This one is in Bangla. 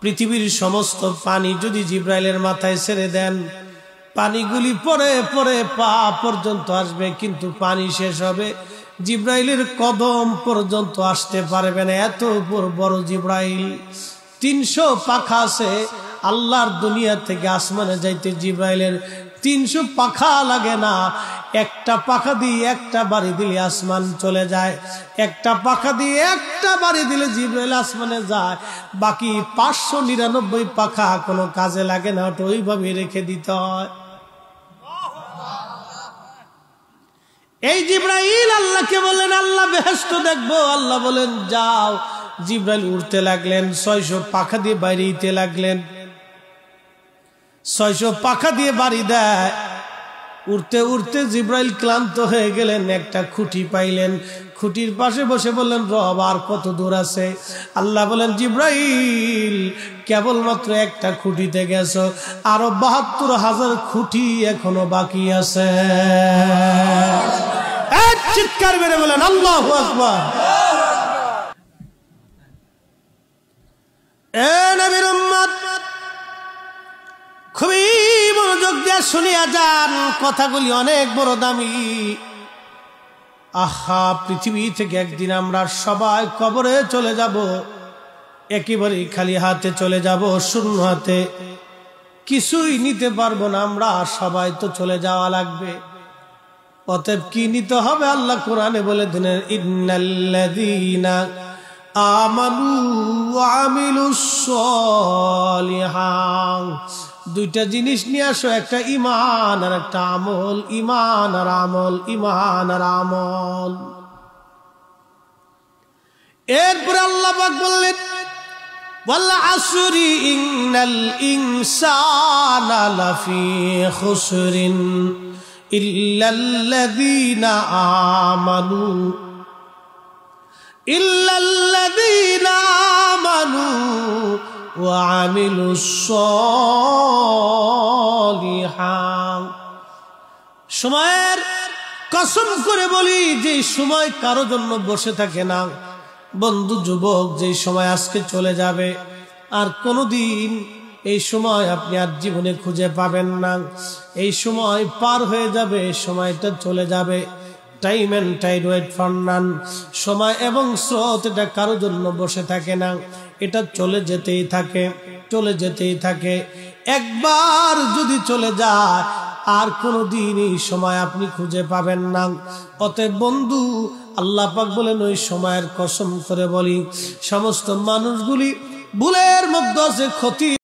পৃথিবীর সমস্ত পানি যদি জিব্রাইলের মাথায় ছেড়ে দেন, পানিগুলি পরে পরে পা পর্যন্ত আসবে, কিন্তু পানি শেষ হবে, জিব্রাইলের কদম পর্যন্ত আসতে পারবে না। এত বড় জিব্রাইল। 300 পাখা আছে। আল্লাহর দুনিয়া থেকে আসমানে যাইতে জিব্রাইলের 300 পাখা লাগে না। একটা পাখা দিয়ে একটা বাড়ি দিলে আসমান চলে যায়, একটা পাখা দিয়ে একটা বাড়ি দিলে জিব্রাইল আসমানে যায়। বাকি 599 পাখা কোনো কাজে লাগে না, ওটা ওইভাবে রেখে দিতে হয়। এই জিব্রাইল আল্লাহকে বলেন, আল্লাহ বেহেশত দেখবো। আল্লাহ বলেন যাও। জিব্রাইল উড়তে লাগলেন, 600 পাখা দিয়ে বাইরে দিতে লাগলেন। 600 পাখা দিয়ে বাড়ি দেয়। উড়তে উড়তে জিব্রাইল ক্লান্ত হয়ে গেলেন, একটা খুঁটি পাইলেন, খুঁটির পাশে বসে বললেন, রব আর কত দূর আছে? আল্লাহ বলেন, জিব্রাইল কেবলমাত্র একটা খুঁটিতে গেছো, আরো 72,000 খুঁটি এখনো বাকি আছে। চিৎকার মেরে বলেন আল্লাহু আকবার। এ নবীর উম্মত, খুবই মনোযোগ দিয়ে শুনিয়া যান, কথাগুলি অনেক বড় দামি। আহা, পৃথিবী থেকে একদিন আমরা সবাই কবরে চলে যাব, একেবারে খালি হাতে চলে যাব, শূন্য হাতে, কিছুই নিতে পারবো না। আমরা সবাই তো চলে যাওয়া লাগবে। অতএব কি নিতে হবে? আল্লাহ কোরআনে বলে দিলেন, ইন্নাল্লাযীনা আমানু ওয়া আমিলুস সলিহাত। দুইটা জিনিস নিয়ে আসো, একটা ঈমান আর একটা আমল। ঈমান আর আমল, ঈমান আর আমল। এরপর আল্লাহ পাক বললেন, ওয়াল আসরি ইন্নাল ইনসানা লাফি খুসরিন ইল্লাল্লাযীনা আমানু ওয়া আমিলুস সলিহাত। সময়ের কসম করে বলি, যে সময় কারো জন্য বসে থাকে না। বন্ধু যুবক, যে সময় আজকে চলে যাবে, আর কোনোদিন এই সময় আপনি আর জীবনে খুঁজে পাবেন না। এই সময় পার হয়ে যাবে, সময়টা চলে যাবে। Time and tide wait for none. সময় এবং স্রোত এটা কারোর জন্য বসে থাকে না, এটা চলে যেতেই থাকে, চলে যেতেই থাকে। একবার যদি চলে যায়, আর কোনোদিন এই সময় আপনি খুঁজে পাবেন না। অতএব বন্ধু, আল্লাহ পাক বলেন, ওই সময়ের কসম করে বলি, সমস্ত মানুষগুলি ভুলের মধ্যে আছে, ক্ষতি